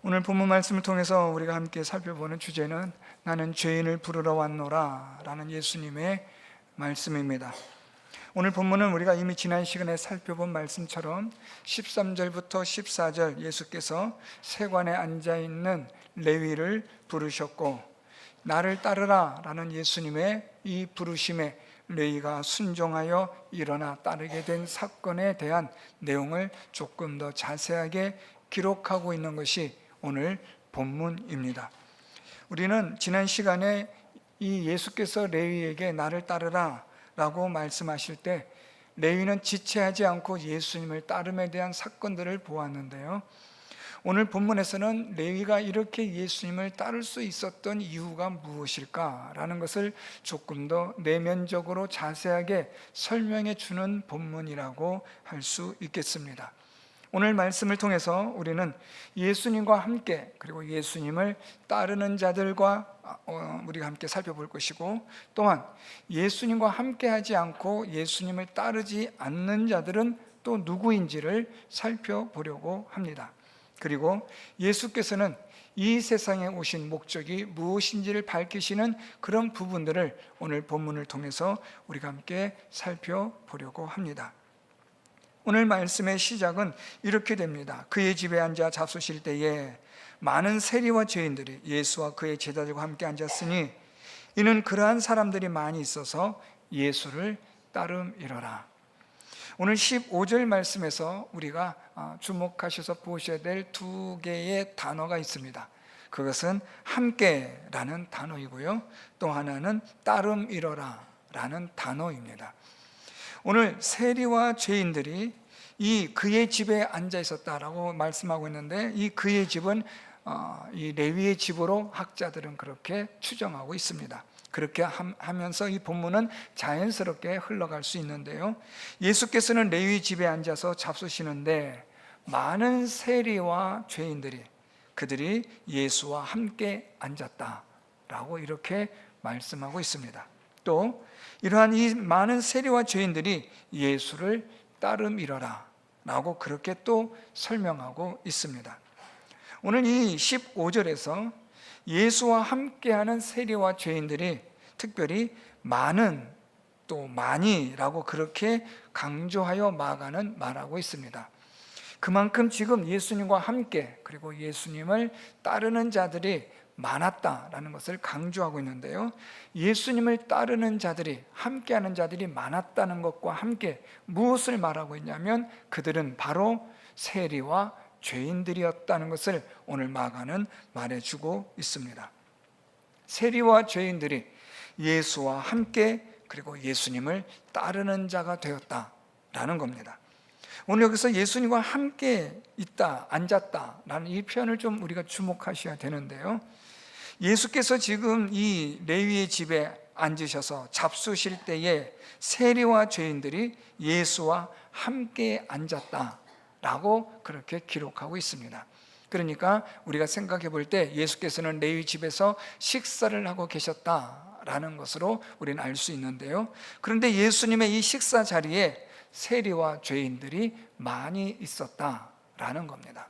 오늘 본문 말씀을 통해서 우리가 함께 살펴보는 주제는 나는 죄인을 부르러 왔노라 라는 예수님의 말씀입니다. 오늘 본문은 우리가 이미 지난 시간에 살펴본 말씀처럼 13절부터 14절 예수께서 세관에 앉아있는 레위를 부르셨고 나를 따르라 라는 예수님의 이 부르심에 레위가 순종하여 일어나 따르게 된 사건에 대한 내용을 조금 더 자세하게 기록하고 있는 것이 오늘 본문입니다. 우리는 지난 시간에 이 예수께서 레위에게 나를 따르라 라고 말씀하실 때 레위는 지체하지 않고 예수님을 따름에 대한 사건들을 보았는데요, 오늘 본문에서는 레위가 이렇게 예수님을 따를 수 있었던 이유가 무엇일까라는 것을 조금 더 내면적으로 자세하게 설명해 주는 본문이라고 할 수 있겠습니다. 오늘 말씀을 통해서 우리는 예수님과 함께 그리고 예수님을 따르는 자들과 우리가 함께 살펴볼 것이고, 또한 예수님과 함께 하지 않고 예수님을 따르지 않는 자들은 또 누구인지를 살펴보려고 합니다. 그리고 예수께서는 이 세상에 오신 목적이 무엇인지를 밝히시는 그런 부분들을 오늘 본문을 통해서 우리가 함께 살펴보려고 합니다. 오늘 말씀의 시작은 이렇게 됩니다. 그의 집에 앉아 잡수실 때에 많은 세리와 죄인들이 예수와 그의 제자들과 함께 앉았으니 이는 그러한 사람들이 많이 있어서 예수를 따름이러라. 오늘 15절 말씀에서 우리가 주목하셔서 보셔야 될 두 개의 단어가 있습니다. 그것은 함께라는 단어이고요, 또 하나는 따름이러라 라는 단어입니다. 오늘 세리와 죄인들이 이 그의 집에 앉아 있었다라고 말씀하고 있는데, 이 그의 집은 이 레위의 집으로 학자들은 그렇게 추정하고 있습니다. 그렇게 하면서 이 본문은 자연스럽게 흘러갈 수 있는데요, 예수께서는 레위 집에 앉아서 잡수시는데 많은 세리와 죄인들이 그들이 예수와 함께 앉았다라고 이렇게 말씀하고 있습니다. 또 이러한 이 많은 세리와 죄인들이 예수를 따름이러라 라고 그렇게 또 설명하고 있습니다. 오늘 이 15절에서 예수와 함께하는 세리와 죄인들이 특별히 많은 또 많이라고 그렇게 강조하여 마가는 말하고 있습니다. 그만큼 지금 예수님과 함께 그리고 예수님을 따르는 자들이 많았다라는 것을 강조하고 있는데요, 예수님을 따르는 자들이 함께하는 자들이 많았다는 것과 함께 무엇을 말하고 있냐면 그들은 바로 세리와 죄인들이었다는 것을 오늘 마가는 말해주고 있습니다. 세리와 죄인들이 예수와 함께 그리고 예수님을 따르는 자가 되었다라는 겁니다. 오늘 여기서 예수님과 함께 있다, 앉았다라는 이 표현을 좀 우리가 주목하셔야 되는데요, 예수께서 지금 이 레위의 집에 앉으셔서 잡수실 때에 세리와 죄인들이 예수와 함께 앉았다라고 그렇게 기록하고 있습니다. 그러니까 우리가 생각해 볼 때 예수께서는 레위 집에서 식사를 하고 계셨다라는 것으로 우리는 알 수 있는데요, 그런데 예수님의 이 식사 자리에 세리와 죄인들이 많이 있었다라는 겁니다.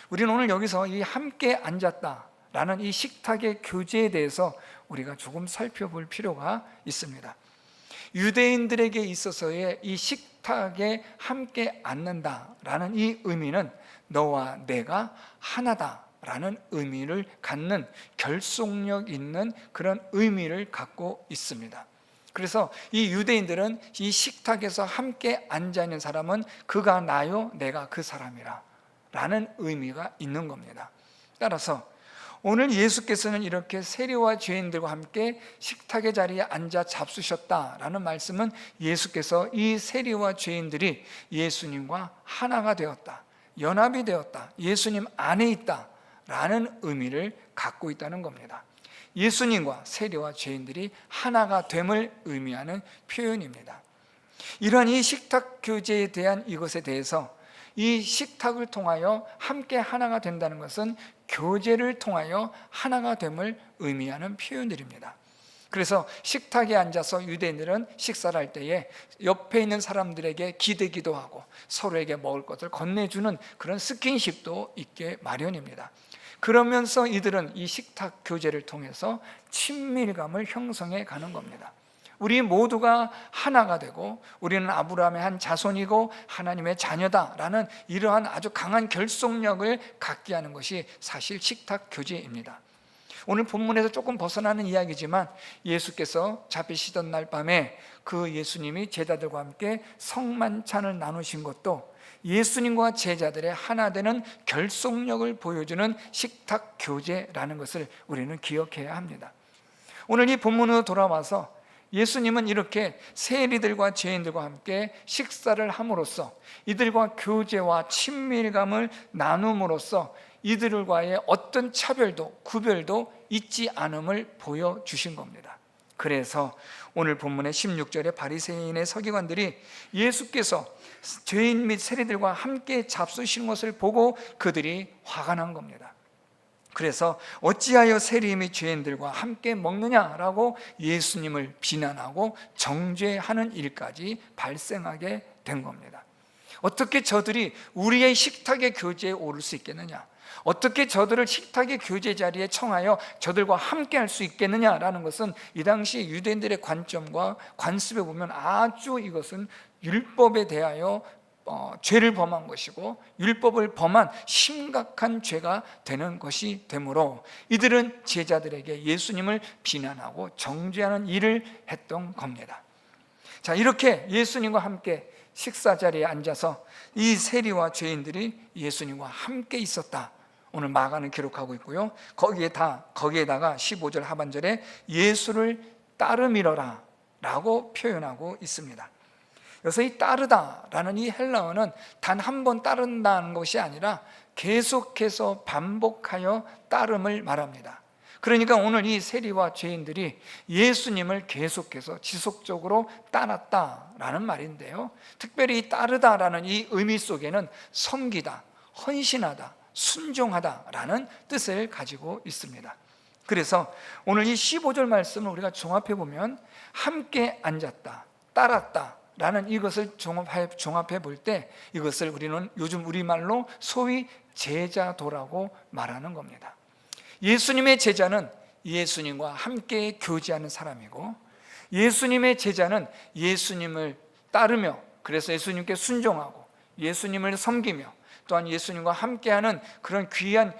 우리는 오늘 여기서 이 함께 앉았다라는 이 식탁의 교제에 대해서 우리가 조금 살펴볼 필요가 있습니다. 유대인들에게 있어서의 이 식탁에 함께 앉는다라는 이 의미는 너와 내가 하나다라는 의미를 갖는 결속력 있는 그런 의미를 갖고 있습니다. 그래서 이 유대인들은 이 식탁에서 함께 앉아있는 사람은 그가 나요 내가 그 사람이라 라는 의미가 있는 겁니다. 따라서 오늘 예수께서는 이렇게 세리와 죄인들과 함께 식탁의 자리에 앉아 잡수셨다라는 말씀은 예수께서 이 세리와 죄인들이 예수님과 하나가 되었다, 연합이 되었다, 예수님 안에 있다라는 의미를 갖고 있다는 겁니다. 예수님과 세리와 죄인들이 하나가 됨을 의미하는 표현입니다. 이러한 이 식탁 교제에 대한 이것에 대해서 이 식탁을 통하여 함께 하나가 된다는 것은 교제를 통하여 하나가 됨을 의미하는 표현들입니다. 그래서 식탁에 앉아서 유대인들은 식사를 할 때에 옆에 있는 사람들에게 기대기도 하고 서로에게 먹을 것을 건네주는 그런 스킨십도 있게 마련입니다. 그러면서 이들은 이 식탁 교제를 통해서 친밀감을 형성해 가는 겁니다. 우리 모두가 하나가 되고 우리는 아브라함의 한 자손이고 하나님의 자녀다라는 이러한 아주 강한 결속력을 갖게 하는 것이 사실 식탁 교제입니다. 오늘 본문에서 조금 벗어나는 이야기지만 예수께서 잡히시던 날 밤에 그 예수님이 제자들과 함께 성만찬을 나누신 것도 예수님과 제자들의 하나 되는 결속력을 보여주는 식탁 교제라는 것을 우리는 기억해야 합니다. 오늘 이 본문으로 돌아와서 예수님은 이렇게 세리들과 죄인들과 함께 식사를 함으로써 이들과 교제와 친밀감을 나눔으로써 이들과의 어떤 차별도 구별도 있지 않음을 보여주신 겁니다. 그래서 오늘 본문의 16절에 바리새인의 서기관들이 예수께서 죄인 및 세리들과 함께 잡수시는 것을 보고 그들이 화가 난 겁니다. 그래서 어찌하여 세리 및 죄인들과 함께 먹느냐라고 예수님을 비난하고 정죄하는 일까지 발생하게 된 겁니다. 어떻게 저들이 우리의 식탁의 교제에 오를 수 있겠느냐? 어떻게 저들을 식탁의 교제 자리에 청하여 저들과 함께 할 수 있겠느냐라는 것은 이 당시 유대인들의 관점과 관습에 보면 아주 이것은 율법에 대하여 죄를 범한 것이고 율법을 범한 심각한 죄가 되는 것이 되므로 이들은 제자들에게 예수님을 비난하고 정죄하는 일을 했던 겁니다. 자, 이렇게 예수님과 함께 식사 자리에 앉아서 이 세리와 죄인들이 예수님과 함께 있었다. 오늘 마가는 기록하고 있고요. 거기에다가 15절 하반절에 예수를 따르미러라 라고 표현하고 있습니다. 그래서 이 따르다라는 이 헬라어는 단 한 번 따른다는 것이 아니라 계속해서 반복하여 따름을 말합니다. 그러니까 오늘 이 세리와 죄인들이 예수님을 계속해서 지속적으로 따랐다라는 말인데요, 특별히 이 따르다라는 이 의미 속에는 섬기다, 헌신하다, 순종하다라는 뜻을 가지고 있습니다. 그래서 오늘 이 15절 말씀을 우리가 종합해 보면 함께 앉았다, 따랐다 라는 이것을 종합해 볼 때 이것을 우리는 요즘 우리말로 소위 제자도라고 말하는 겁니다. 예수님의 제자는 예수님과 함께 교제하는 사람이고, 예수님의 제자는 예수님을 따르며 그래서 예수님께 순종하고 예수님을 섬기며 또한 예수님과 함께하는 그런 귀한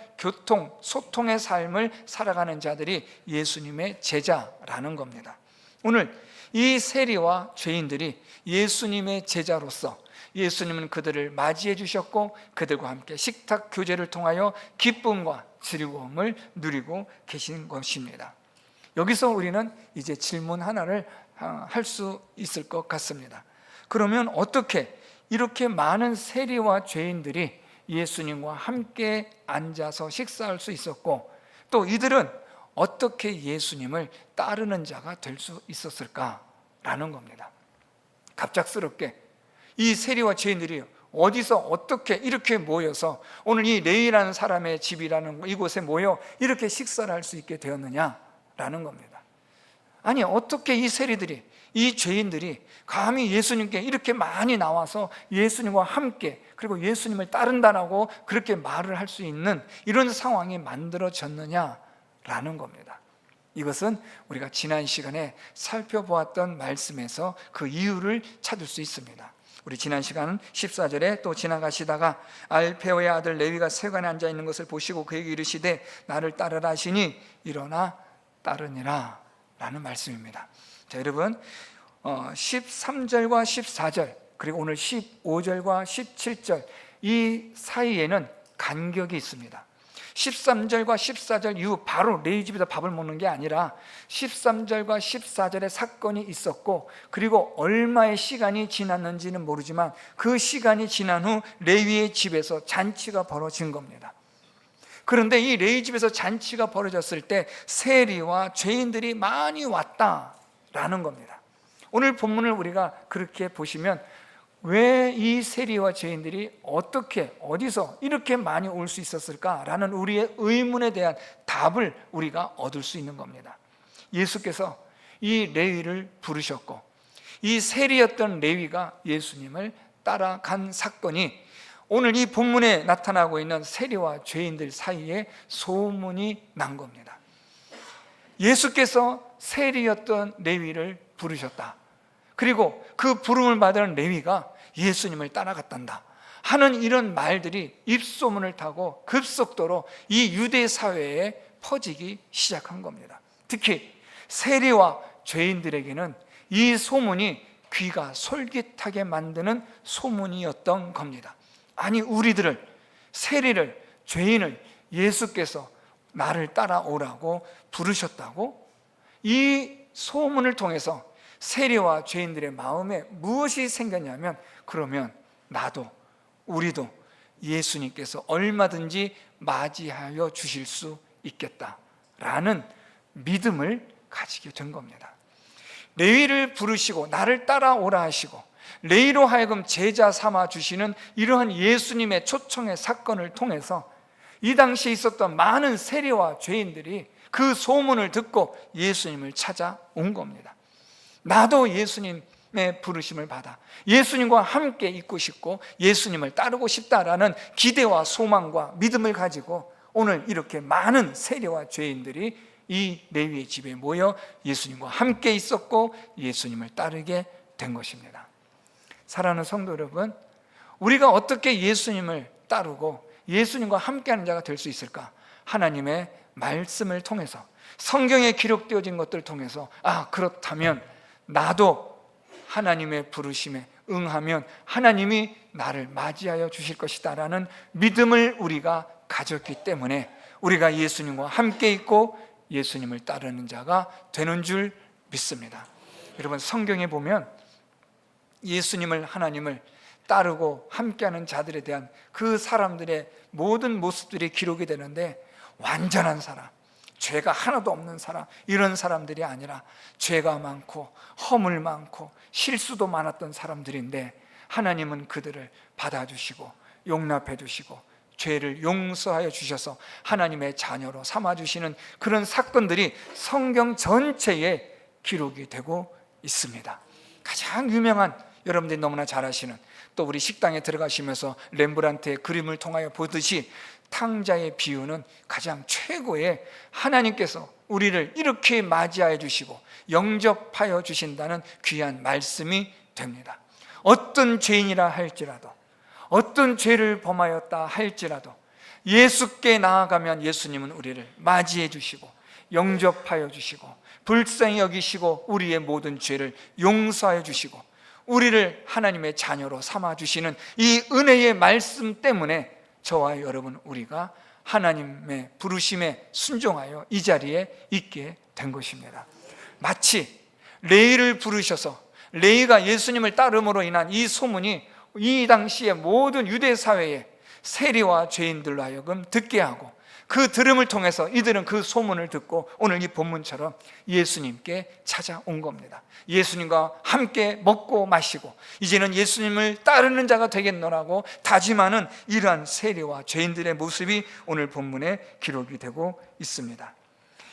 소통의 삶을 살아가는 자들이 예수님의 제자라는 겁니다. 오늘 이 세리와 죄인들이 예수님의 제자로서 예수님은 그들을 맞이해 주셨고 그들과 함께 식탁 교제를 통하여 기쁨과 즐거움을 누리고 계신 것입니다. 여기서 우리는 이제 질문 하나를 할 수 있을 것 같습니다. 그러면 어떻게 이렇게 많은 세리와 죄인들이 예수님과 함께 앉아서 식사할 수 있었고 또 이들은 어떻게 예수님을 따르는 자가 될 수 있었을까라는 겁니다. 갑작스럽게 이 세리와 죄인들이 어디서 어떻게 이렇게 모여서 오늘 이 레위라는 사람의 집이라는 이곳에 모여 이렇게 식사를 할 수 있게 되었느냐라는 겁니다. 아니, 어떻게 이 세리들이, 이 죄인들이 감히 예수님께 이렇게 많이 나와서 예수님과 함께 그리고 예수님을 따른다라고 그렇게 말을 할 수 있는 이런 상황이 만들어졌느냐라는 겁니다. 이것은 우리가 지난 시간에 살펴보았던 말씀에서 그 이유를 찾을 수 있습니다. 우리 지난 시간 14절에 또 지나가시다가 알페오의 아들 레위가 세관에 앉아 있는 것을 보시고 그에게 이르시되 나를 따르라 하시니 일어나 따르니라 라는 말씀입니다. 자, 여러분 13절과 14절 그리고 오늘 15절과 17절 이 사이에는 간격이 있습니다. 13절과 14절 이후 바로 레위 집에서 밥을 먹는 게 아니라 13절과 14절에 사건이 있었고 그리고 얼마의 시간이 지났는지는 모르지만 그 시간이 지난 후 레위의 집에서 잔치가 벌어진 겁니다. 그런데 이 레위 집에서 잔치가 벌어졌을 때 세리와 죄인들이 많이 왔다라는 겁니다. 오늘 본문을 우리가 그렇게 보시면 왜 이 세리와 죄인들이 어떻게 어디서 이렇게 많이 올 수 있었을까라는 우리의 의문에 대한 답을 우리가 얻을 수 있는 겁니다. 예수께서 이 레위를 부르셨고, 이 세리였던 레위가 예수님을 따라간 사건이 오늘 이 본문에 나타나고 있는 세리와 죄인들 사이에 소문이 난 겁니다. 예수께서 세리였던 레위를 부르셨다. 그리고 그 부름을 받은 레위가 예수님을 따라갔단다 하는 이런 말들이 입소문을 타고 급속도로 이 유대 사회에 퍼지기 시작한 겁니다. 특히 세리와 죄인들에게는 이 소문이 귀가 솔깃하게 만드는 소문이었던 겁니다. 아니, 우리들을, 세리를, 죄인을 예수께서 나를 따라오라고 부르셨다고? 이 소문을 통해서 세리와 죄인들의 마음에 무엇이 생겼냐면, 그러면 나도, 우리도 예수님께서 얼마든지 맞이하여 주실 수 있겠다라는 믿음을 가지게 된 겁니다. 레위를 부르시고 나를 따라오라 하시고 레위로 하여금 제자 삼아 주시는 이러한 예수님의 초청의 사건을 통해서 이 당시에 있었던 많은 세리와 죄인들이 그 소문을 듣고 예수님을 찾아온 겁니다. 나도 예수님의 부르심을 받아 예수님과 함께 있고 싶고 예수님을 따르고 싶다라는 기대와 소망과 믿음을 가지고 오늘 이렇게 많은 세리와 죄인들이 이 레위의 집에 모여 예수님과 함께 있었고 예수님을 따르게 된 것입니다. 사랑하는 성도 여러분, 우리가 어떻게 예수님을 따르고 예수님과 함께하는 자가 될 수 있을까? 하나님의 말씀을 통해서, 성경에 기록되어진 것들을 통해서, 그렇다면 나도 하나님의 부르심에 응하면 하나님이 나를 맞이하여 주실 것이다 라는 믿음을 우리가 가졌기 때문에 우리가 예수님과 함께 있고 예수님을 따르는 자가 되는 줄 믿습니다. 여러분, 성경에 보면 예수님을, 하나님을 따르고 함께하는 자들에 대한 그 사람들의 모든 모습들이 기록이 되는데, 완전한 사람, 죄가 하나도 없는 사람, 이런 사람들이 아니라 죄가 많고 허물 많고 실수도 많았던 사람들인데 하나님은 그들을 받아주시고 용납해 주시고 죄를 용서하여 주셔서 하나님의 자녀로 삼아주시는 그런 사건들이 성경 전체에 기록이 되고 있습니다. 가장 유명한, 여러분들이 너무나 잘 아시는, 또 우리 식당에 들어가시면서 렘브란트의 그림을 통하여 보듯이 탕자의 비유는 가장 최고의, 하나님께서 우리를 이렇게 맞이하여 주시고 영접하여 주신다는 귀한 말씀이 됩니다. 어떤 죄인이라 할지라도, 어떤 죄를 범하였다 할지라도 예수께 나아가면 예수님은 우리를 맞이해 주시고 영접하여 주시고 불쌍히 여기시고 우리의 모든 죄를 용서하여 주시고 우리를 하나님의 자녀로 삼아주시는 이 은혜의 말씀 때문에 저와 여러분, 우리가 하나님의 부르심에 순종하여 이 자리에 있게 된 것입니다. 마치 레위를 부르셔서 레위가 예수님을 따름으로 인한 이 소문이 이 당시의 모든 유대 사회에 세리와 죄인들로 하여금 듣게 하고, 그 들음을 통해서 이들은 그 소문을 듣고 오늘 이 본문처럼 예수님께 찾아온 겁니다. 예수님과 함께 먹고 마시고 이제는 예수님을 따르는 자가 되겠노라고 다짐하는 이러한 세리와 죄인들의 모습이 오늘 본문에 기록이 되고 있습니다.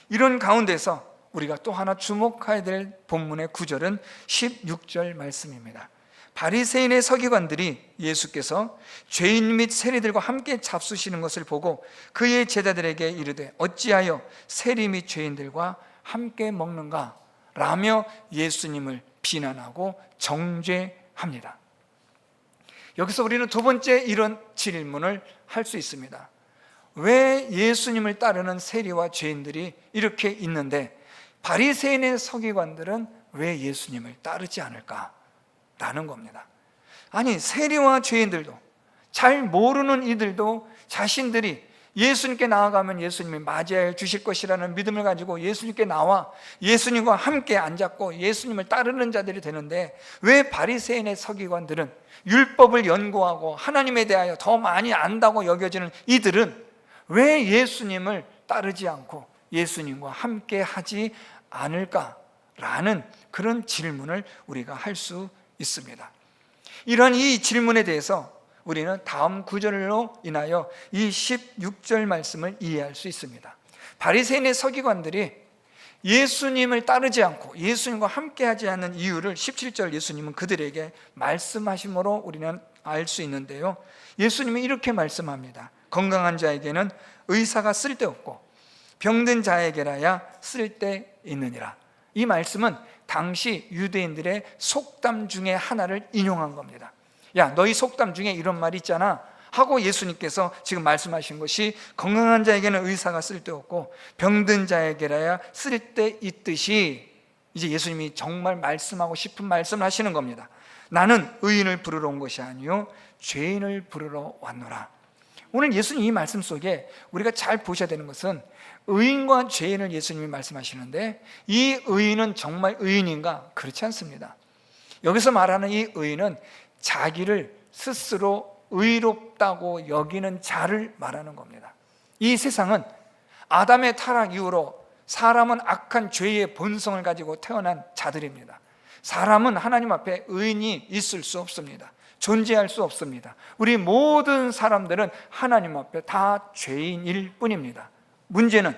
이런 가운데서 우리가 또 하나 주목해야 될 본문의 구절은 16절 말씀입니다. 바리새인의 서기관들이 예수께서 죄인 및 세리들과 함께 잡수시는 것을 보고 그의 제자들에게 이르되 어찌하여 세리 및 죄인들과 함께 먹는가? 라며 예수님을 비난하고 정죄합니다. 여기서 우리는 두 번째 이런 질문을 할 수 있습니다. 왜 예수님을 따르는 세리와 죄인들이 이렇게 있는데 바리새인의 서기관들은 왜 예수님을 따르지 않을까? 라는 겁니다. 아니, 세리와 죄인들도, 잘 모르는 이들도 자신들이 예수님께 나아가면 예수님이 맞이해 주실 것이라는 믿음을 가지고 예수님께 나와 예수님과 함께 앉았고 예수님을 따르는 자들이 되는데, 왜 바리새인의 서기관들은, 율법을 연구하고 하나님에 대하여 더 많이 안다고 여겨지는 이들은 왜 예수님을 따르지 않고 예수님과 함께 하지 않을까라는 그런 질문을 우리가 할 수 있습니다. 이런 이 질문에 대해서 우리는 다음 구절로 인하여 이 16절 말씀을 이해할 수 있습니다. 바리새인의 서기관들이 예수님을 따르지 않고 예수님과 함께하지 않는 이유를 17절 예수님은 그들에게 말씀하심으로 우리는 알 수 있는데요, 예수님이 이렇게 말씀합니다. 건강한 자에게는 의사가 쓸데없고 병든 자에게라야 쓸데있느니라. 이 말씀은 당시 유대인들의 속담 중에 하나를 인용한 겁니다. 야, 너희 속담 중에 이런 말 있잖아 하고 예수님께서 지금 말씀하신 것이 건강한 자에게는 의사가 쓸데없고 병든 자에게라야 쓸데있듯이 이제 예수님이 정말 말씀하고 싶은 말씀을 하시는 겁니다. 나는 의인을 부르러 온 것이 아니요 죄인을 부르러 왔노라. 오늘 예수님 이 말씀 속에 우리가 잘 보셔야 되는 것은 의인과 죄인을 예수님이 말씀하시는데, 이 의인은 정말 의인인가? 그렇지 않습니다. 여기서 말하는 이 의인은 자기를 스스로 의롭다고 여기는 자를 말하는 겁니다. 이 세상은 아담의 타락 이후로 사람은 악한 죄의 본성을 가지고 태어난 자들입니다. 사람은 하나님 앞에 의인이 있을 수 없습니다. 존재할 수 없습니다. 우리 모든 사람들은 하나님 앞에 다 죄인일 뿐입니다. 문제는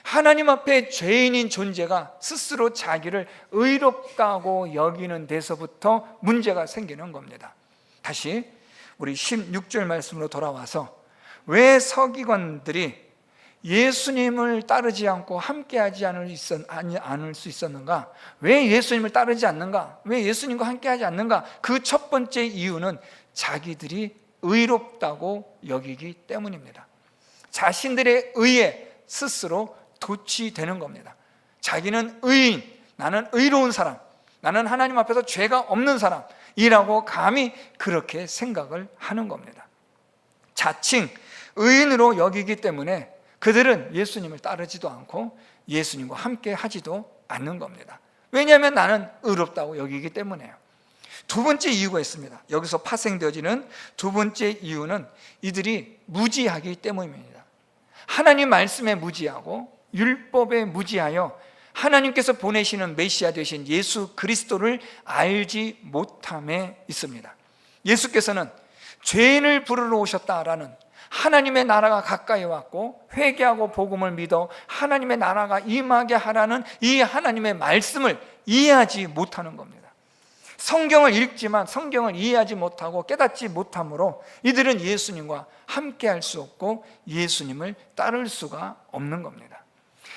하나님 앞에 죄인인 존재가 스스로 자기를 의롭다고 여기는 데서부터 문제가 생기는 겁니다. 다시 우리 16절 말씀으로 돌아와서 왜 서기관들이 예수님을 따르지 않고 함께하지 않을 수 있었는가? 왜 예수님을 따르지 않는가? 왜 예수님과 함께하지 않는가? 그 첫 번째 이유는 자기들이 의롭다고 여기기 때문입니다. 자신들의 의에 스스로 도취되는 겁니다. 자기는 의인, 나는 의로운 사람, 나는 하나님 앞에서 죄가 없는 사람이라고 감히 그렇게 생각을 하는 겁니다. 자칭 의인으로 여기기 때문에 그들은 예수님을 따르지도 않고 예수님과 함께 하지도 않는 겁니다. 왜냐하면 나는 의롭다고 여기기 때문에요. 두 번째 이유가 있습니다. 여기서 파생되어지는 두 번째 이유는 이들이 무지하기 때문입니다. 하나님 말씀에 무지하고 율법에 무지하여 하나님께서 보내시는 메시아 되신 예수 그리스도를 알지 못함에 있습니다. 예수께서는 죄인을 부르러 오셨다라는, 하나님의 나라가 가까이 왔고 회개하고 복음을 믿어 하나님의 나라가 임하게 하라는 이 하나님의 말씀을 이해하지 못하는 겁니다. 성경을 읽지만 성경을 이해하지 못하고 깨닫지 못하므로 이들은 예수님과 함께할 수 없고 예수님을 따를 수가 없는 겁니다.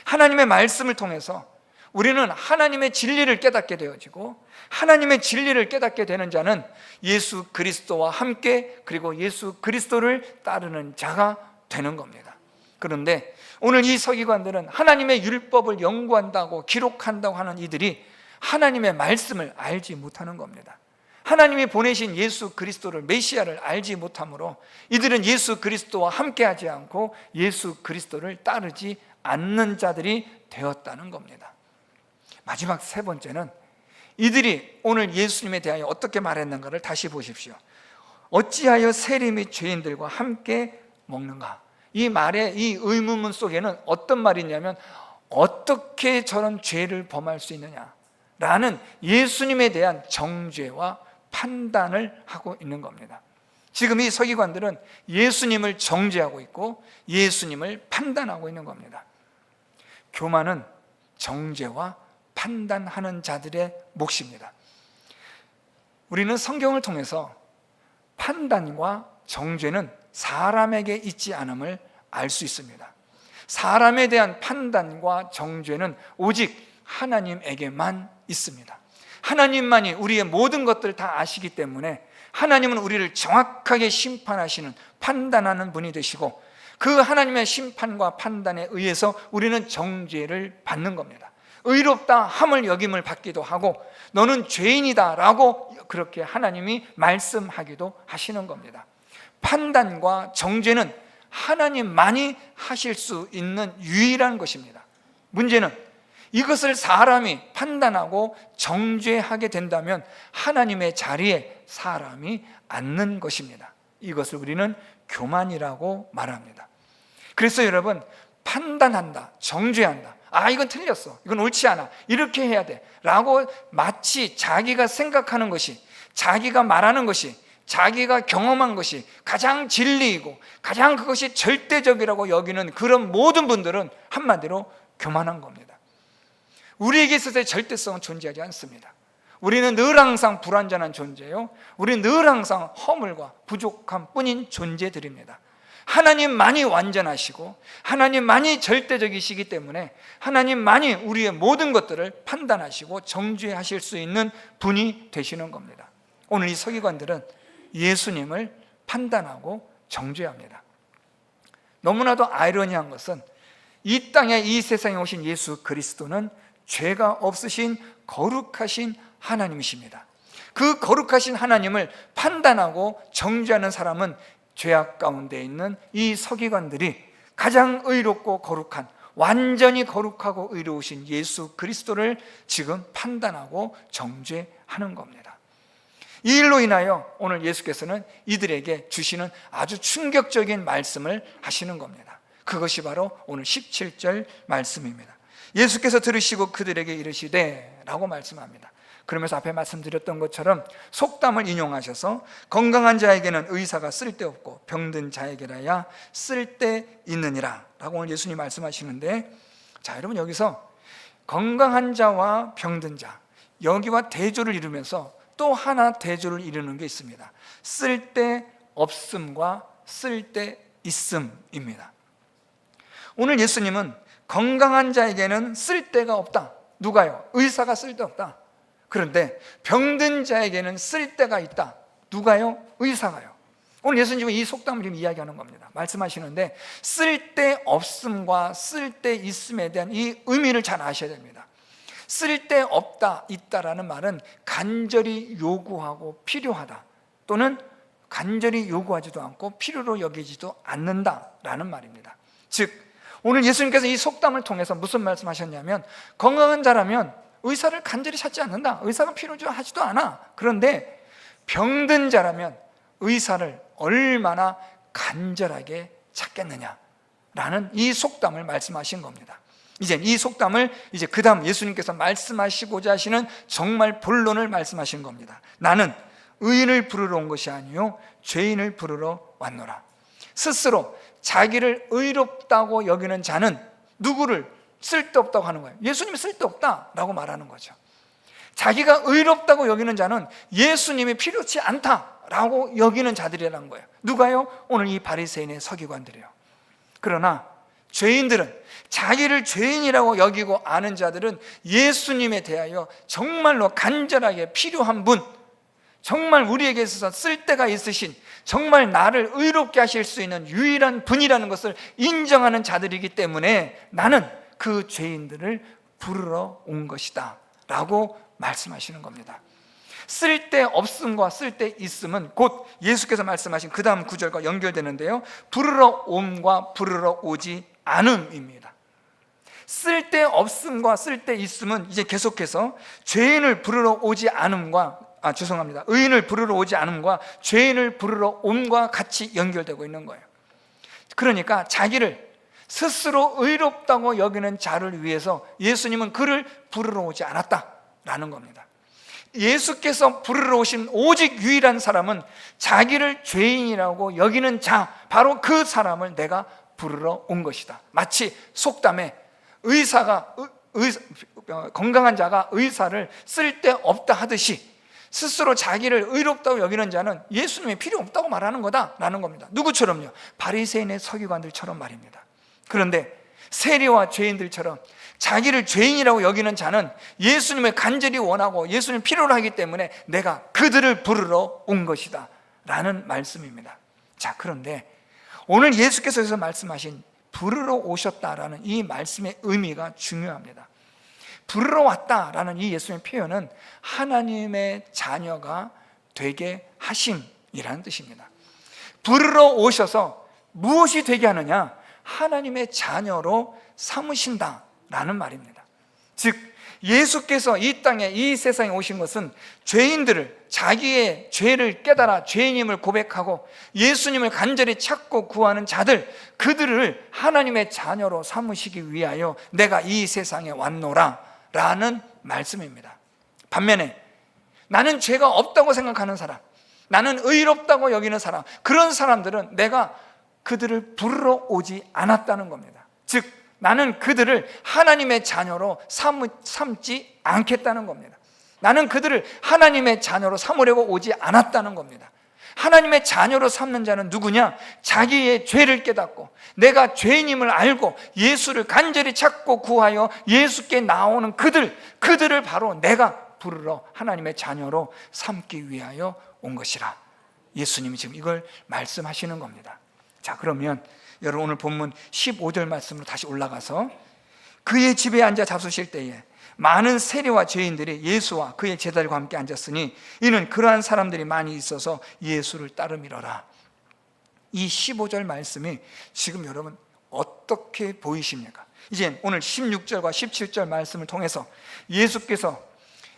하나님의 말씀을 통해서 우리는 하나님의 진리를 깨닫게 되어지고, 하나님의 진리를 깨닫게 되는 자는 예수 그리스도와 함께, 그리고 예수 그리스도를 따르는 자가 되는 겁니다. 그런데 오늘 이 서기관들은 하나님의 율법을 연구한다고 기록한다고 하는 이들이 하나님의 말씀을 알지 못하는 겁니다. 하나님이 보내신 예수 그리스도를, 메시아를 알지 못하므로 이들은 예수 그리스도와 함께하지 않고 예수 그리스도를 따르지 않는 자들이 되었다는 겁니다. 마지막 세 번째는 이들이 오늘 예수님에 대하여 어떻게 말했는가를 다시 보십시오. 어찌하여 세리 및 죄인들과 함께 먹는가? 이 말의 이 의문문 속에는 어떤 말이 있냐면, 어떻게 저런 죄를 범할 수 있느냐 라는 예수님에 대한 정죄와 판단을 하고 있는 겁니다. 지금 이 서기관들은 예수님을 정죄하고 있고 예수님을 판단하고 있는 겁니다. 교만은 정죄와 판단하는 자들의 몫입니다. 우리는 성경을 통해서 판단과 정죄는 사람에게 있지 않음을 알 수 있습니다. 사람에 대한 판단과 정죄는 오직 하나님에게만 있습니다. 하나님만이 우리의 모든 것들을 다 아시기 때문에 하나님은 우리를 정확하게 심판하시는, 판단하는 분이 되시고, 그 하나님의 심판과 판단에 의해서 우리는 정죄를 받는 겁니다. 의롭다 함을 여김을 받기도 하고, 너는 죄인이다 라고 그렇게 하나님이 말씀하기도 하시는 겁니다. 판단과 정죄는 하나님만이 하실 수 있는 유일한 것입니다. 문제는 이것을 사람이 판단하고 정죄하게 된다면 하나님의 자리에 사람이 앉는 것입니다. 이것을 우리는 교만이라고 말합니다. 그래서 여러분, 판단한다, 정죄한다, 이건 틀렸어, 이건 옳지 않아, 이렇게 해야 돼 라고 마치 자기가 생각하는 것이, 자기가 말하는 것이, 자기가 경험한 것이 가장 진리이고 가장 그것이 절대적이라고 여기는 그런 모든 분들은 한마디로 교만한 겁니다. 우리에게 있어서의 절대성은 존재하지 않습니다. 우리는 늘 항상 불완전한 존재요, 우리는 늘 항상 허물과 부족함 뿐인 존재들입니다. 하나님만이 완전하시고 하나님만이 절대적이시기 때문에 하나님만이 우리의 모든 것들을 판단하시고 정죄하실 수 있는 분이 되시는 겁니다. 오늘 이 서기관들은 예수님을 판단하고 정죄합니다. 너무나도 아이러니한 것은 이 땅에 이 세상에 오신 예수 그리스도는 죄가 없으신 거룩하신 하나님이십니다. 그 거룩하신 하나님을 판단하고 정죄하는 사람은 죄악 가운데 있는 이 서기관들이 가장 의롭고 거룩한, 완전히 거룩하고 의로우신 예수 그리스도를 지금 판단하고 정죄하는 겁니다. 이 일로 인하여 오늘 예수께서는 이들에게 주시는 아주 충격적인 말씀을 하시는 겁니다. 그것이 바로 오늘 17절 말씀입니다. 예수께서 들으시고 그들에게 이르시되 라고 말씀합니다. 그러면서 앞에 말씀드렸던 것처럼 속담을 인용하셔서 건강한 자에게는 의사가 쓸데없고 병든 자에게라야 쓸데있느니라 라고 오늘 예수님 말씀하시는데, 자, 여러분, 여기서 건강한 자와 병든 자, 여기와 대조를 이루면서 또 하나 대조를 이루는 게 있습니다. 쓸데없음과 쓸데있음입니다. 오늘 예수님은 건강한 자에게는 쓸데가 없다. 누가요? 의사가 쓸데없다. 그런데 병든 자에게는 쓸데가 있다. 누가요? 의사가요. 오늘 예수님은 이 속담을 지금 이야기하는 겁니다. 말씀하시는데 쓸데없음과 쓸데있음에 대한 이 의미를 잘 아셔야 됩니다. 쓸데없다, 있다라는 말은 간절히 요구하고 필요하다, 또는 간절히 요구하지도 않고 필요로 여기지도 않는다라는 말입니다. 즉, 오늘 예수님께서 이 속담을 통해서 무슨 말씀하셨냐면, 건강한 자라면 의사를 간절히 찾지 않는다, 의사가 필요하지도 않아. 그런데 병든 자라면 의사를 얼마나 간절하게 찾겠느냐라는 이 속담을 말씀하신 겁니다. 이제 이 속담을 그 다음 예수님께서 말씀하시고자 하시는 정말 본론을 말씀하신 겁니다. 나는 의인을 부르러 온 것이 아니요 죄인을 부르러 왔노라. 스스로 자기를 의롭다고 여기는 자는 누구를 쓸데없다고 하는 거예요? 예수님이 쓸데없다라고 말하는 거죠. 자기가 의롭다고 여기는 자는 예수님이 필요치 않다라고 여기는 자들이라는 거예요. 누가요? 오늘 이 바리새인의 서기관들이에요. 그러나 죄인들은, 자기를 죄인이라고 여기고 아는 자들은 예수님에 대하여 정말로 간절하게 필요한 분, 정말 우리에게 있어서 쓸데가 있으신, 정말 나를 의롭게 하실 수 있는 유일한 분이라는 것을 인정하는 자들이기 때문에 나는 그 죄인들을 부르러 온 것이다 라고 말씀하시는 겁니다. 쓸데없음과 쓸데있음은 곧 예수께서 말씀하신 그 다음 구절과 연결되는데요, 부르러 옴과 부르러 오지 않음입니다. 쓸데없음과 쓸데있음은 이제 계속해서 죄인을 부르러 오지 않음과 의인을 부르러 오지 않음과 죄인을 부르러 옴과 같이 연결되고 있는 거예요. 그러니까 자기를 스스로 의롭다고 여기는 자를 위해서 예수님은 그를 부르러 오지 않았다라는 겁니다. 예수께서 부르러 오신 오직 유일한 사람은 자기를 죄인이라고 여기는 자, 바로 그 사람을 내가 부르러 온 것이다. 마치 속담에 건강한 자가 의사를 쓸데없다 하듯이 스스로 자기를 의롭다고 여기는 자는 예수님이 필요 없다고 말하는 거다라는 겁니다. 누구처럼요? 바리새인의 서기관들처럼 말입니다. 그런데 세리와 죄인들처럼 자기를 죄인이라고 여기는 자는 예수님을 간절히 원하고 예수님 필요로 하기 때문에 내가 그들을 부르러 온 것이다 라는 말씀입니다. 자, 그런데 오늘 예수께서 여기서 말씀하신 부르러 오셨다라는 이 말씀의 의미가 중요합니다. 부르러 왔다라는 이 예수님의 표현은 하나님의 자녀가 되게 하심이라는 뜻입니다. 부르러 오셔서 무엇이 되게 하느냐? 하나님의 자녀로 삼으신다라는 말입니다. 즉, 예수께서 이 땅에, 이 세상에 오신 것은 죄인들을, 자기의 죄를 깨달아 죄인임을 고백하고 예수님을 간절히 찾고 구하는 자들, 그들을 하나님의 자녀로 삼으시기 위하여 내가 이 세상에 왔노라 라는 말씀입니다. 반면에 나는 죄가 없다고 생각하는 사람, 나는 의롭다고 여기는 사람, 그런 사람들은 내가 그들을 부르러 오지 않았다는 겁니다. 즉, 나는 그들을 하나님의 자녀로 삼지 않겠다는 겁니다. 나는 그들을 하나님의 자녀로 삼으려고 오지 않았다는 겁니다. 하나님의 자녀로 삼는 자는 누구냐? 자기의 죄를 깨닫고 내가 죄인임을 알고 예수를 간절히 찾고 구하여 예수께 나오는 그들을 바로 내가 부르러 하나님의 자녀로 삼기 위하여 온 것이라. 예수님이 지금 이걸 말씀하시는 겁니다. 자, 그러면 여러분 오늘 본문 15절 말씀으로 다시 올라가서 그의 집에 앉아 잡수실 때에 많은 세리와 죄인들이 예수와 그의 제자들과 함께 앉았으니 이는 그러한 사람들이 많이 있어서 예수를 따름이러라. 이 15절 말씀이 지금 여러분 어떻게 보이십니까? 이제 오늘 16절과 17절 말씀을 통해서 예수께서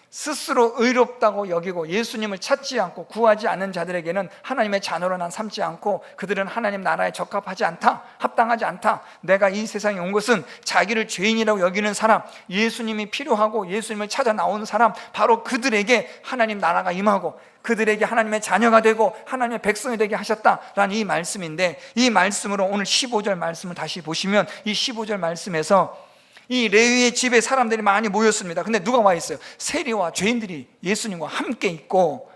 스스로 의롭다고 여기고 예수님을 찾지 않고 구하지 않는 자들에게는 하나님의 자녀로 난 삼지 않고 그들은 하나님 나라에 적합하지 않다, 합당하지 않다, 내가 이 세상에 온 것은 자기를 죄인이라고 여기는 사람, 예수님이 필요하고 예수님을 찾아 나오는 사람, 바로 그들에게 하나님 나라가 임하고 그들에게 하나님의 자녀가 되고 하나님의 백성이 되게 하셨다라는 이 말씀인데, 이 말씀으로 오늘 15절 말씀을 다시 보시면 이 15절 말씀에서 이 레위의 집에 사람들이 많이 모였습니다. 근데 누가 와 있어요? 세리와 죄인들이 예수님과 함께 있고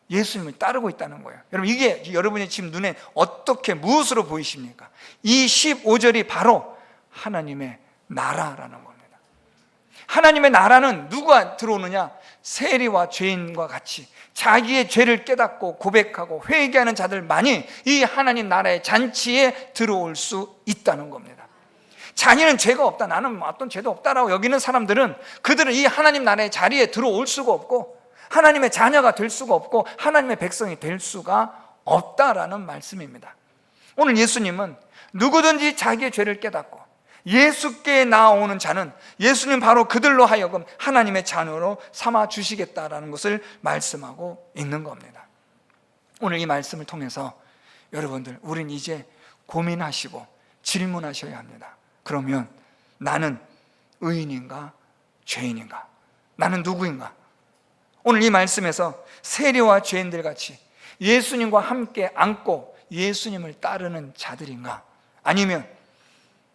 예수님을 따르고 있다는 거예요. 여러분, 이게 여러분의 지금 눈에 어떻게 무엇으로 보이십니까? 이 15절이 바로 하나님의 나라라는 겁니다. 하나님의 나라는 누가 들어오느냐? 세리와 죄인과 같이 자기의 죄를 깨닫고 고백하고 회개하는 자들만이 이 하나님 나라의 잔치에 들어올 수 있다는 겁니다. 자기는 죄가 없다, 나는 어떤 죄도 없다라고 여기는 사람들은 그들은 이 하나님 나라의 자리에 들어올 수가 없고 하나님의 자녀가 될 수가 없고 하나님의 백성이 될 수가 없다라는 말씀입니다. 오늘 예수님은 누구든지 자기의 죄를 깨닫고 예수께 나오는 자는 예수님 바로 그들로 하여금 하나님의 자녀로 삼아 주시겠다라는 것을 말씀하고 있는 겁니다. 오늘 이 말씀을 통해서 여러분들, 우린 이제 고민하시고 질문하셔야 합니다. 그러면 나는 의인인가 죄인인가? 나는 누구인가? 오늘 이 말씀에서 세리와 죄인들 같이 예수님과 함께 앉고 예수님을 따르는 자들인가? 아니면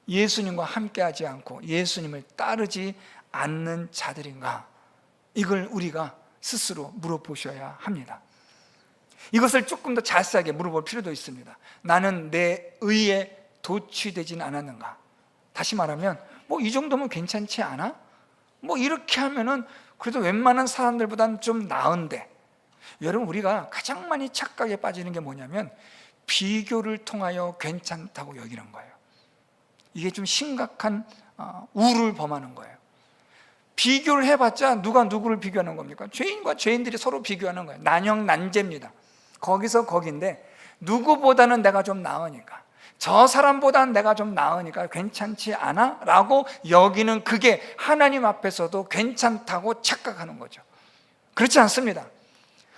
예수님과 함께 하지 않고 예수님을 따르지 않는 자들인가? 이걸 우리가 스스로 물어보셔야 합니다. 이것을 조금 더 자세하게 물어볼 필요도 있습니다. 나는 내 의에 도취되진 않았는가? 다시 말하면 이 정도면 괜찮지 않아? 이렇게 하면은 그래도 웬만한 사람들보다는 좀 나은데. 여러분, 우리가 가장 많이 착각에 빠지는 게 뭐냐면 비교를 통하여 괜찮다고 여기는 거예요. 이게 좀 심각한 우를 범하는 거예요. 비교를 해봤자 누가 누구를 비교하는 겁니까? 죄인과 죄인들이 서로 비교하는 거예요. 난형난제입니다. 거기서 거긴데 누구보다는 내가 좀 나으니까, 저 사람보다는 내가 좀 나으니까 괜찮지 않아? 라고 여기는 그게 하나님 앞에서도 괜찮다고 착각하는 거죠. 그렇지 않습니다.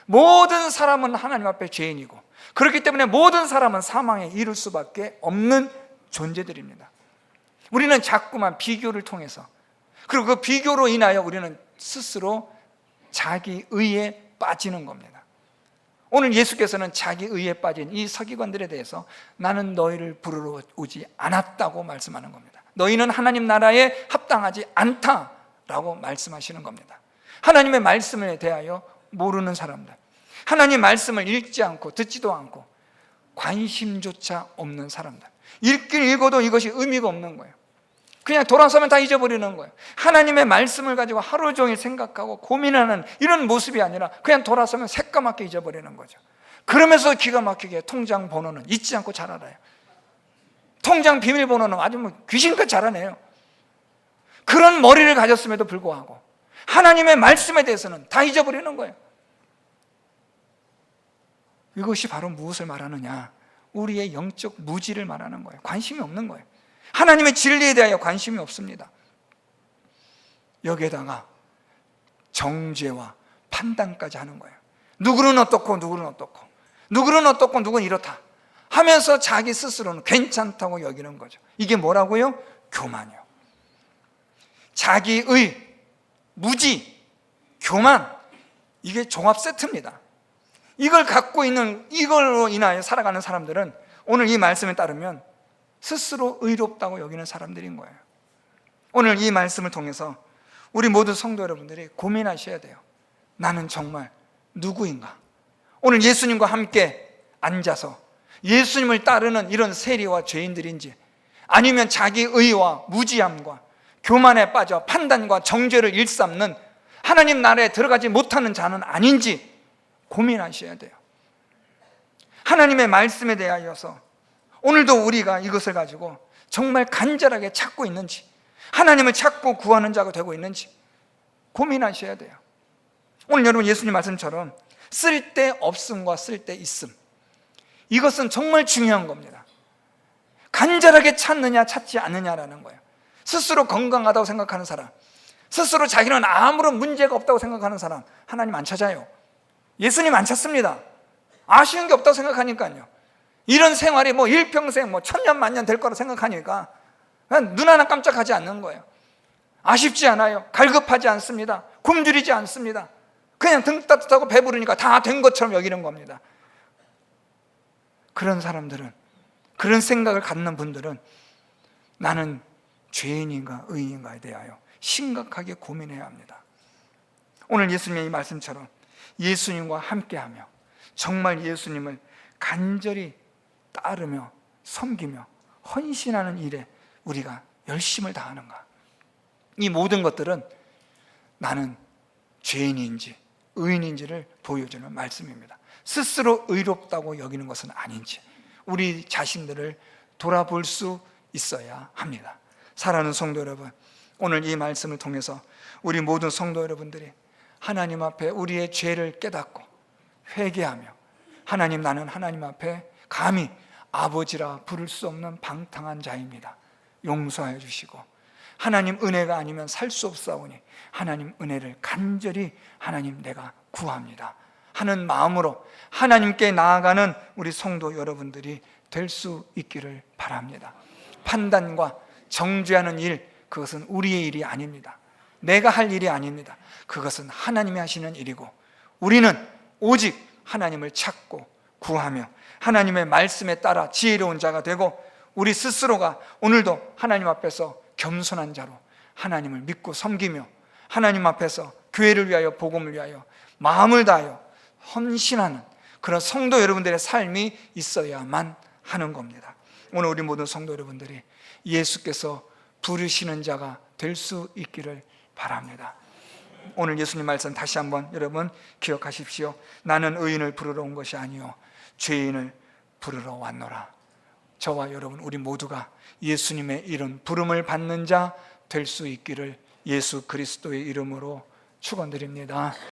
모든 사람은 하나님 앞에 죄인이고 그렇기 때문에 모든 사람은 사망에 이를 수밖에 없는 존재들입니다. 우리는 자꾸만 비교를 통해서, 그리고 그 비교로 인하여 우리는 스스로 자기 의에 빠지는 겁니다. 오늘 예수께서는 자기 의에 빠진 이 서기관들에 대해서 나는 너희를 부르러 오지 않았다고 말씀하는 겁니다. 너희는 하나님 나라에 합당하지 않다라고 말씀하시는 겁니다. 하나님의 말씀에 대하여 모르는 사람들, 하나님 말씀을 읽지 않고 듣지도 않고 관심조차 없는 사람들, 읽긴 읽어도 이것이 의미가 없는 거예요. 그냥 돌아서면 다 잊어버리는 거예요. 하나님의 말씀을 가지고 하루 종일 생각하고 고민하는 이런 모습이 아니라 그냥 돌아서면 새까맣게 잊어버리는 거죠. 그러면서 기가 막히게 통장 번호는 잊지 않고 잘 알아요. 통장 비밀번호는 아주 귀신같이 잘 알아내요. 그런 머리를 가졌음에도 불구하고 하나님의 말씀에 대해서는 다 잊어버리는 거예요. 이것이 바로 무엇을 말하느냐? 우리의 영적 무지를 말하는 거예요. 관심이 없는 거예요. 하나님의 진리에 대하여 관심이 없습니다. 여기에다가 정죄와 판단까지 하는 거예요. 누구는 어떻고 누구는 어떻고 누구는 어떻고 누구는 이렇다 하면서 자기 스스로는 괜찮다고 여기는 거죠. 이게 뭐라고요? 교만이요. 자기의 무지, 교만, 이게 종합 세트입니다. 이걸 갖고 있는, 이걸로 인하여 살아가는 사람들은 오늘 이 말씀에 따르면 스스로 의롭다고 여기는 사람들인 거예요. 오늘 이 말씀을 통해서 우리 모두 성도 여러분들이 고민하셔야 돼요. 나는 정말 누구인가? 오늘 예수님과 함께 앉아서 예수님을 따르는 이런 세리와 죄인들인지, 아니면 자기 의와 무지함과 교만에 빠져 판단과 정죄를 일삼는 하나님 나라에 들어가지 못하는 자는 아닌지 고민하셔야 돼요. 하나님의 말씀에 대하여서 오늘도 우리가 이것을 가지고 정말 간절하게 찾고 있는지, 하나님을 찾고 구하는 자가 되고 있는지 고민하셔야 돼요. 오늘 여러분 예수님 말씀처럼 쓸데없음과 쓸데있음, 이것은 정말 중요한 겁니다. 간절하게 찾느냐 찾지 않느냐라는 거예요. 스스로 건강하다고 생각하는 사람, 스스로 자기는 아무런 문제가 없다고 생각하는 사람, 하나님 안 찾아요. 예수님 안 찾습니다. 아쉬운 게 없다고 생각하니까요. 이런 생활이 일평생 천년 만년 될 거라 생각하니까 그냥 눈 하나 깜짝하지 않는 거예요. 아쉽지 않아요. 갈급하지 않습니다. 굶주리지 않습니다. 그냥 등 따뜻하고 배부르니까 다 된 것처럼 여기는 겁니다. 그런 사람들은, 그런 생각을 갖는 분들은 나는 죄인인가 의인가에 대하여 심각하게 고민해야 합니다. 오늘 예수님의 이 말씀처럼 예수님과 함께하며 정말 예수님을 간절히 따르며 섬기며 헌신하는 일에 우리가 열심을 다하는가? 이 모든 것들은 나는 죄인인지 의인인지를 보여주는 말씀입니다. 스스로 의롭다고 여기는 것은 아닌지 우리 자신들을 돌아볼 수 있어야 합니다. 사랑하는 성도 여러분, 오늘 이 말씀을 통해서 우리 모든 성도 여러분들이 하나님 앞에 우리의 죄를 깨닫고 회개하며, 하나님, 나는 하나님 앞에 감히 아버지라 부를 수 없는 방탕한 자입니다, 용서하여 주시고 하나님 은혜가 아니면 살 수 없사오니 하나님 은혜를 간절히 하나님 내가 구합니다 하는 마음으로 하나님께 나아가는 우리 성도 여러분들이 될 수 있기를 바랍니다. 판단과 정죄하는 일, 그것은 우리의 일이 아닙니다. 내가 할 일이 아닙니다. 그것은 하나님이 하시는 일이고, 우리는 오직 하나님을 찾고 구하며 하나님의 말씀에 따라 지혜로운 자가 되고, 우리 스스로가 오늘도 하나님 앞에서 겸손한 자로 하나님을 믿고 섬기며 하나님 앞에서 교회를 위하여, 복음을 위하여 마음을 다하여 헌신하는 그런 성도 여러분들의 삶이 있어야만 하는 겁니다. 오늘 우리 모든 성도 여러분들이 예수께서 부르시는 자가 될 수 있기를 바랍니다. 오늘 예수님 말씀 다시 한번 여러분 기억하십시오. 나는 의인을 부르러 온 것이 아니요 죄인을 부르러 왔노라. 저와 여러분 우리 모두가 예수님의 이런 부름을 받는 자 될 수 있기를 예수 그리스도의 이름으로 축원드립니다.